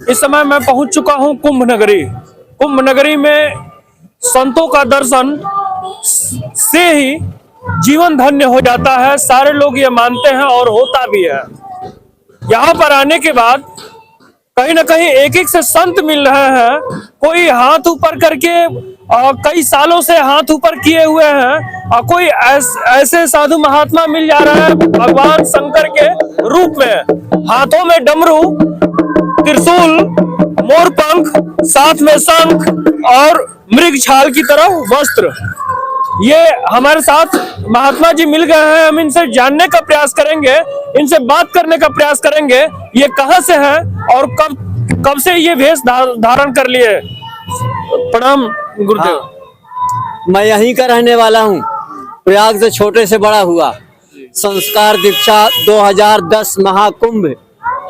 इस समय मैं पहुंच चुका हूं कुंभ नगरी। कुंभ नगरी में संतों का दर्शन से ही जीवन धन्य हो जाता है, सारे लोग ये मानते हैं और होता भी है। यहाँ पर आने के बाद कहीं ना कहीं एक एक से संत मिल रहे हैं। कोई हाथ ऊपर करके कई सालों से हाथ ऊपर किए हुए हैं, और कोई ऐसे साधु महात्मा मिल जा रहे हैं भगवान शंकर के रूप में, हाथों में डमरू, त्रिशूल, मोरपंख, साथ में शंख और मृग छाल की तरह वस्त्र। ये हमारे साथ महात्मा जी मिल गए हैं। हम इनसे जानने का प्रयास करेंगे, इनसे बात करने का प्रयास करेंगे, ये कहां से हैं और कब से ये भेष धारण कर लिए। प्रणाम गुरुदेव। मैं यहीं का रहने वाला हूँ, प्रयाग से छोटे से बड़ा हुआ। संस्कार दीक्षा 2010 महाकुंभ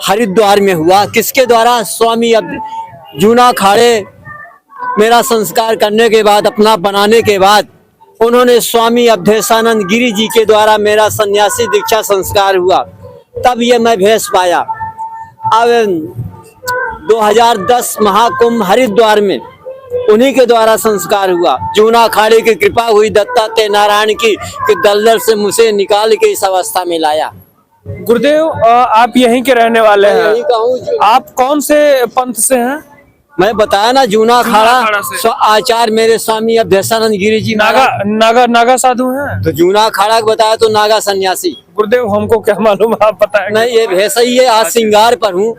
हरिद्वार में हुआ। किसके द्वारा? स्वामी जूना खाड़े मेरा संस्कार करने के बाद, अपना बनाने के बाद, उन्होंने स्वामी अवधेशानंद गिरी जी के द्वारा मेरा सन्यासी दीक्षा संस्कार हुआ। तब ये मैं भेष पाया। अब 2010 महाकुंभ हरिद्वार में उन्हीं के द्वारा संस्कार हुआ। जूना खाड़े की कृपा हुई दत्तात्रेय नारायण की कि दलदल से मुझे निकाल के इस अवस्था में लाया। गुरुदेव, आप यहीं के रहने वाले हैं? यहीं का हूँ। आप कौन से पंथ से हैं? मैं बताया ना, जूना खाड़ा। आचार्य मेरे स्वामी अवधेशानंद गिरी जी नागा साधु हैं। तो जूना खाड़ा बताया तो नागा सन्यासी। गुरुदेव, हमको क्या मालूम, आप बताएं। नहीं, ये भेष ही है। आज श्रृंगार पर हूँ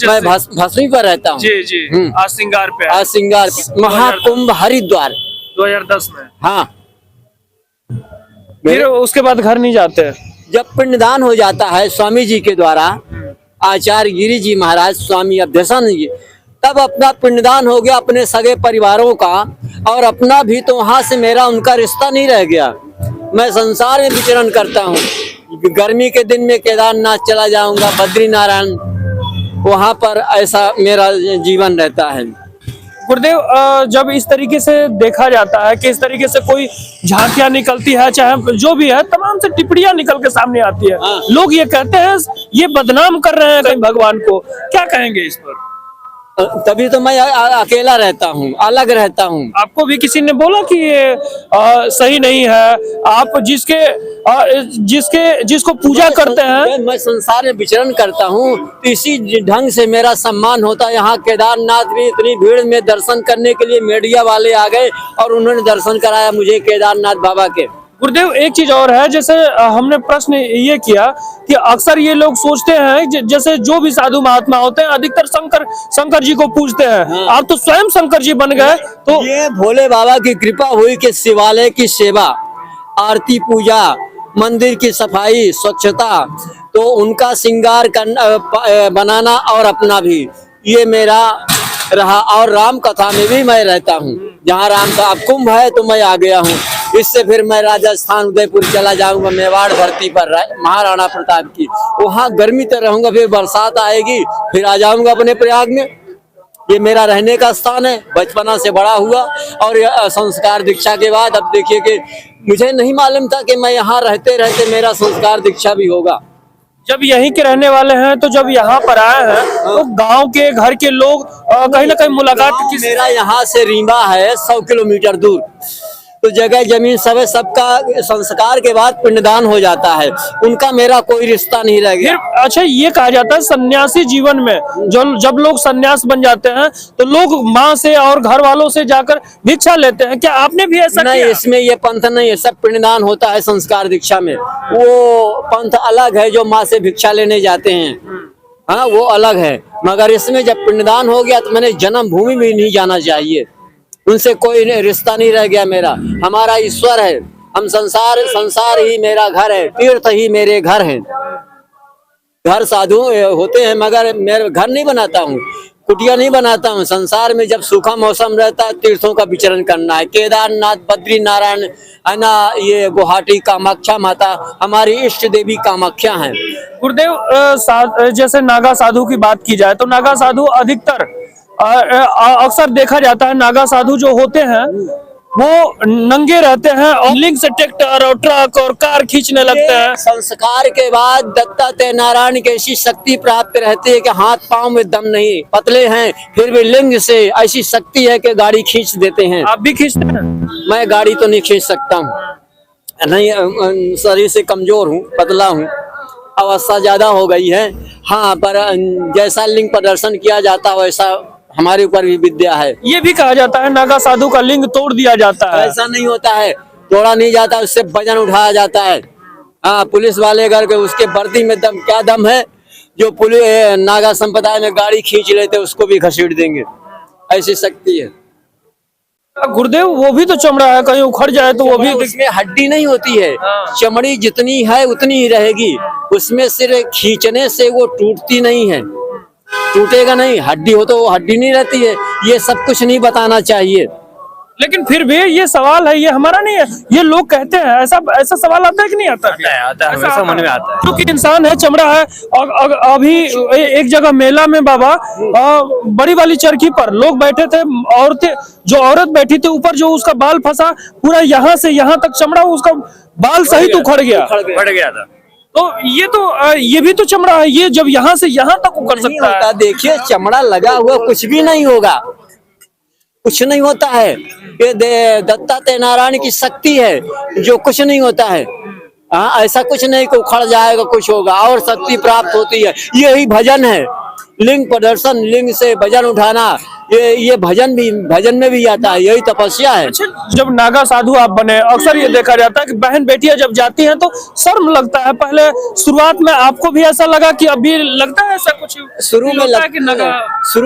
मैं, भस्मी पर रहता हूँ। जी जी। आज श्रृंगार पे। आज श्रृंगार महाकुंभ हरिद्वार 2010 में। हाँ। फिर उसके बाद घर नहीं जाते? जब पिंडदान हो जाता है स्वामी जी के द्वारा, आचार्य गिरी जी महाराज, स्वामी अवधेशानंद जी, तब अपना पिंडदान हो गया अपने सगे परिवारों का, और अपना भी तो वहां से मेरा उनका रिश्ता नहीं रह गया। मैं संसार में विचरण करता हूँ। गर्मी के दिन में केदारनाथ चला जाऊंगा, बद्रीनारायण, वहां पर ऐसा मेरा जीवन रहता है। गुरुदेव, जब इस तरीके से देखा जाता है कि इस तरीके से कोई झांकियां निकलती है, चाहे जो भी है, तमाम से टिप्पणियां निकल के सामने आती है। लोग ये कहते हैं ये बदनाम कर रहे हैं कहीं भगवान को, क्या कहेंगे इस पर? तभी तो मैं अकेला रहता हूँ, अलग रहता हूँ। आपको भी किसी ने बोला कि ये सही नहीं है? आप जिसको पूजा करते हैं। मैं संसार में विचरण करता हूँ, इसी ढंग से मेरा सम्मान होता है। यहाँ केदारनाथ भी इतनी भीड़ में दर्शन करने के लिए मीडिया वाले आ गए और उन्होंने दर्शन कराया मुझे केदारनाथ बाबा के। गुरुदेव, एक चीज और है, जैसे हमने प्रश्न ये किया कि अक्सर ये लोग सोचते हैं जैसे जो भी साधु महात्मा होते हैं अधिकतर शंकर जी को पूजते हैं। आप तो स्वयं शंकर जी बन गए। तो ये भोले बाबा की कृपा हुई कि शिवालय की सेवा, आरती, पूजा, मंदिर की सफाई, स्वच्छता, तो उनका श्रृंगार करना, बनाना और अपना भी, ये मेरा रहा। और राम कथा में भी मैं रहता हूँ। जहाँ राम का अब कुंभ है तो मैं आ गया हूँ। इससे फिर मैं राजस्थान उदयपुर चला जाऊंगा, मेवाड़ धरती पर महाराणा प्रताप की, वहाँ गर्मी तो रहूंगा। फिर बरसात आएगी, फिर आ जाऊंगा अपने प्रयाग में। ये मेरा रहने का स्थान है, बचपना से बड़ा हुआ। और संस्कार दीक्षा के बाद अब देखिए कि मुझे नहीं मालूम था कि मैं यहाँ रहते रहते मेरा संस्कार दीक्षा भी होगा। जब यहीं के रहने वाले हैं तो जब यहाँ पर आए हैं तो गांव के, घर के लोग कहीं ना कहीं मुलाकात मेरा यहाँ से रीवा है 100 किलोमीटर दूर। तो जगह जमीन सबका संस्कार के बाद पिंडदान हो जाता है, उनका मेरा कोई रिश्ता नहीं रह गया। अच्छा, ये कहा जाता है सन्यासी जीवन में जब लोग सन्यास बन जाते हैं तो लोग माँ से और घर वालों से जाकर भिक्षा लेते हैं, क्या आपने भी ऐसा नहीं किया? इसमें ये पंथ नहीं है, सब पिंडदान होता है संस्कार दीक्षा में। वो पंथ अलग है जो माँ से भिक्षा लेने जाते हैं, हाँ वो अलग है। मगर इसमें जब पिंडदान हो गया तो मैंने जन्मभूमि में नहीं जाना चाहिए, उनसे कोई रिश्ता नहीं रह गया मेरा। हमारा ईश्वर है, हम संसार ही मेरा घर है, तीर्थ ही मेरे घर हैं। घर साधु होते हैं मगर मेरे घर नहीं बनाता हूँ, कुटिया नहीं बनाता हूँ। संसार में जब सूखा मौसम रहता है तीर्थों का विचरण करना है। केदारनाथ, बद्रीनारायण है ना, ये गुवाहाटी कामाख्या माता, हमारी इष्ट देवी कामाख्या हैं। गुरुदेव, जैसे नागा साधु की बात की जाए तो नागा साधु अधिकतर अक्सर देखा जाता है, नागा साधु जो होते हैं वो नंगे रहते हैं और लिंग से ट्रैक्टर और ट्रक और कार खींचने लगते हैं। संस्कार के बाद दत्तात्रेय नारायण की ऐसी शक्ति प्राप्त रहती है कि हाथ पांव में दम नहीं, पतले हैं फिर भी लिंग से ऐसी शक्ति है कि गाड़ी खींच देते हैं। आप भी खींचते हैं? मैं गाड़ी तो नहीं खींच सकता हूँ, नहीं, शरीर से कमजोर हूँ, पतला हूँ, अवस्था ज्यादा हो गई है। हाँ, पर जैसा लिंग प्रदर्शन किया जाता है वैसा हमारे ऊपर भी विद्या है। ये भी कहा जाता है नागा साधु का लिंग तोड़ दिया जाता है। ऐसा नहीं होता है, तोड़ा नहीं जाता, उससे वजन उठाया जाता है। हाँ, पुलिस वाले अगर के उसके वर्दी में दम, क्या दम है, जो पुलिस नागा संप्रदाय में गाड़ी खींच लेते उसको भी घसीट देंगे, ऐसी शक्ति है। गुरुदेव वो भी तो चमड़ा है, कहीं उखड़ जाए तो वो भी उसमें हड्डी नहीं होती है, हाँ। चमड़ी जितनी है उतनी ही रहेगी, उसमें सिर्फ खींचने से वो टूटती नहीं है, टूटेगा नहीं, हड्डी हो तो वो हड्डी नहीं रहती है। ये सब कुछ नहीं बताना चाहिए, लेकिन फिर भी ये सवाल है, ये हमारा नहीं है, ये लोग कहते हैं। ऐसा ऐसा सवाल आता है कि नहीं आता? आता है, हमेशा मन में आता है। क्योंकि इंसान है, चमड़ा है। और अभी एक जगह मेला में बाबा बड़ी वाली चरखी पर लोग बैठे थे, औरतें, जो औरत बैठी थी ऊपर, जो उसका बाल फंसा पूरा यहाँ से यहाँ तक चमड़ा, उसका बाल सहित उखड़ गया। बढ़ गया था। तो ये भी तो चमड़ा है, ये जब यहाँ से यहाँ तक उखड़ नहीं सकता होता। है। देखिए, चमड़ा लगा हुआ कुछ भी नहीं होगा, कुछ नहीं होता है। ये दत्तात्रेय नारायण की शक्ति है, जो कुछ नहीं होता है। हाँ, ऐसा कुछ नहीं कि उखड़ जाएगा कुछ होगा, और शक्ति प्राप्त होती है। यही भजन है, लिंग प्रदर्शन, लिंग से भजन उठाना, ये भजन में भी आता है, यही तपस्या है। अच्छा, जब नागा साधु आप बने, अक्सर ये देखा जाता है कि बहन बेटियां जब जाती हैं तो शर्म लगता है। पहले शुरुआत में आपको भी ऐसा लगा कि अभी लगता है ऐसा कुछ? शुरू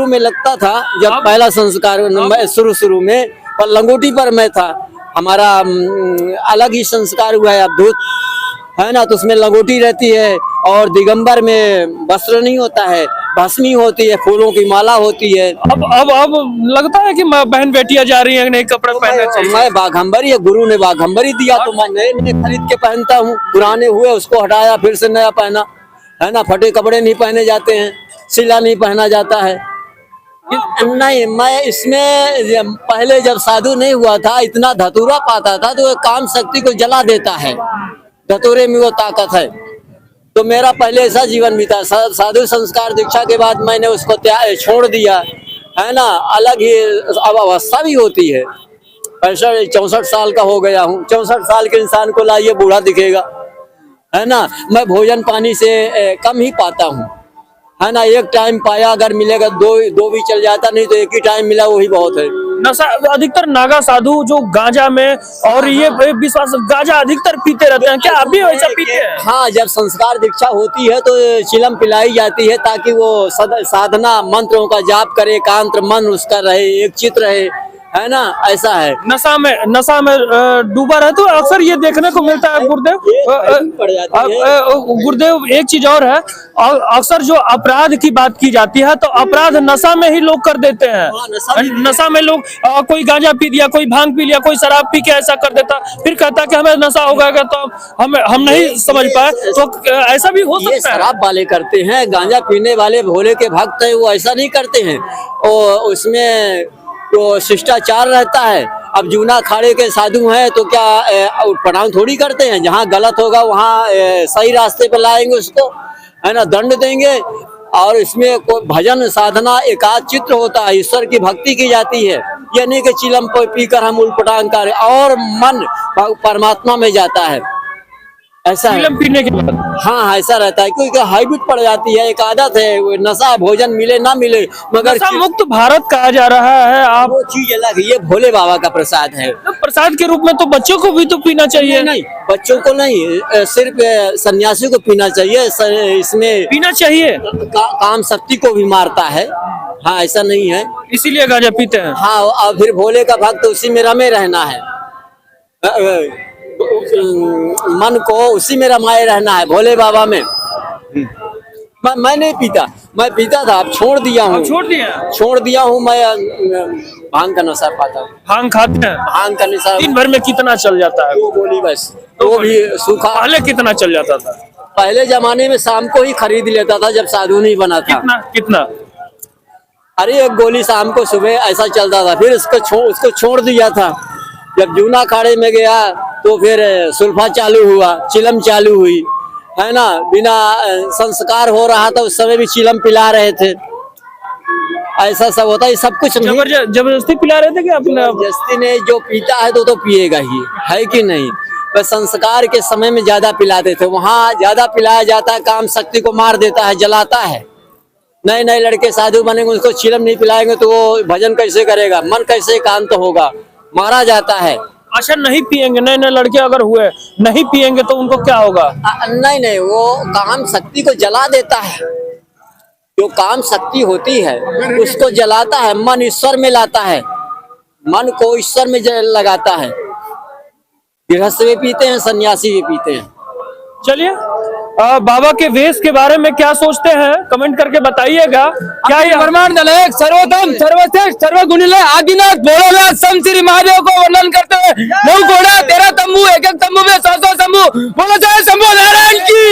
में लगता था, जब पहला संस्कार शुरू में, पर लंगोटी पर मैं था, हमारा अलग ही संस्कार हुआ है, अद्भुत है ना। तो उसमें लंगोटी रहती है और दिगंबर में वस्त्र नहीं होता है, भस्मी होती है, फूलों की माला होती है। अब लगता है कि बहन बेटियां जा रही हैं, नए कपड़े पहनना चाहिए। मैं बाघंबरी है, गुरु ने बाघंबरी दिया तो मैं नए नए खरीद के पहनता हूँ। पुराने हुए उसको हटाया, फिर से नया पहना, है ना। फटे कपड़े नहीं पहने जाते हैं, सिला नहीं पहना जाता है। नहीं, मैं इसमें पहले जब साधु नहीं हुआ था, इतना धतूरा पाता था तो काम शक्ति को जला देता है, धतूरे में वो ताकत है। तो मेरा पहले ऐसा जीवन बीता। साधु संस्कार दीक्षा के बाद मैंने उसको छोड़ दिया, है ना। अलग ही अब अवस्था भी होती है। 64 साल का हो गया हूँ, 64 साल के इंसान को लाइए बूढ़ा दिखेगा, है ना। मैं भोजन पानी से कम ही पाता हूँ, है ना। एक टाइम पाया, अगर मिलेगा दो भी चल जाता, नहीं तो एक ही टाइम मिला वही बहुत है। नशा अधिकतर नागा साधु जो गांजा में, और ये विश्वास, गांजा अधिकतर पीते रहते हैं, क्या आप भी वैसा पीते हैं? हाँ, जब संस्कार दीक्षा होती है तो चिलम पिलाई जाती है, ताकि वो साधना मंत्रों का जाप करे, एकांत मन उसका रहे, एक चित रहे, है ना। ऐसा है। नशा में डूबा रहे तो अक्सर ये देखने को मिलता है गुरुदेव। गुरुदेव, एक चीज और है, अक्सर जो अपराध की बात की जाती है तो अपराध नशा में ही लोग कर देते हैं। नशा में लोग, कोई गांजा पी लिया, कोई भांग पी लिया, कोई शराब पी के ऐसा कर देता, फिर कहता कि हमें नशा हो गया, तो हम नहीं समझ पाए। तो ऐसा भी हो सकता है। शराब वाले करते हैं, गांजा पीने वाले भोले के भक्त हैं, वो ऐसा नहीं करते हैं। और उसमें तो शिष्टाचार रहता है। अब जूना अखाड़े के साधु हैं तो क्या प्रणाम थोड़ी करते हैं, जहाँ गलत होगा वहाँ सही रास्ते पे लाएंगे उसको, है ना, दंड देंगे। और इसमें कोई भजन साधना एकाध चित्र होता है, ईश्वर की भक्ति की जाती है। ये नहीं कि चिलम पीकर हम उलपटांग कर, और मन परमात्मा में जाता है, ऐसा है। चिलम पीने के बाद हाँ, ऐसा रहता है, क्योंकि हैबिट पड़ जाती है, एक आदत है। वो नशा, भोजन मिले ना मिले, मगर नशा मुक्त भारत कहा जा रहा है। आप वो चीज अलग है, ये भोले बाबा का प्रसाद है। प्रसाद के रूप में तो बच्चों को भी तो पीना चाहिए। नहीं, बच्चों को नहीं, सिर्फ सन्यासी को पीना चाहिए। इसमें पीना चाहिए, काम शक्ति को भी मारता है। हाँ, ऐसा नहीं है, इसीलिए गांजा पीते हैं। हाँ। और फिर भोले का भक्त उसी में रमे रहना है, मन को उसी में रमाए रहना है, भोले बाबा में। मैं नहीं पीता, मैं पीता था, अब छोड़ दिया हूँ। छोड़ दिया हूँ मैं। भांग का नशा पाता हूँ। भांग खाते हैं? भांग का नशा दिन भर में कितना चल जाता है? 2 गोली बस, वो भी सूखा। पहले कितना चल जाता था? पहले जमाने में शाम को ही खरीद लेता था, जब साधु नहीं बना था। कितना? अरे 1 गोली शाम को, सुबह, ऐसा चलता था। फिर उसको छोड़ दिया था, जब जूना अखाड़े में गया तो फिर सुल्फा चालू हुआ, चिलम चालू हुई, है ना। बिना संस्कार हो रहा था उस समय भी चिलम पिला रहे थे। ऐसा सब होता है, सब कुछ नहीं। जबरदस्ती पिला रहे थे कि अपने जबरदस्ती ने जो पीता है तो पिएगा ही, है कि नहीं। बस संस्कार के समय में ज्यादा पिलाते थे, वहाँ ज्यादा पिलाया जाता है, काम शक्ति को मार देता है, जलाता है। नए नए लड़के साधु बनेंगे, उसको चिलम नहीं पिलाएंगे तो वो भजन कैसे करेगा, मन कैसे एकांत होगा, मारा जाता है। अच्छा नहीं पिएंगे, नए नए लड़के अगर हुए नहीं पिएंगे तो उनको क्या होगा? नहीं, वो काम शक्ति को जला देता है। जो काम शक्ति होती है उसको जलाता है, मन ईश्वर में लाता है, मन को ईश्वर में लगाता है। गृहस्थ भी पीते हैं, सन्यासी भी पीते हैं। चलिए बाबा के वेश के बारे में क्या सोचते हैं कमेंट करके बताइएगा। क्या ये ब्रह्मांड सर्वोत्तम सर्वश्रेष्ठ सर्वगुणिले आदिनाथ भोलेनाथ सम श्री महादेव को वर्णन करते हुए 9 घोड़ा 13 तंबू, एक एक तंबू में 100 तंबू, बोलो जय शंभो नारायण की।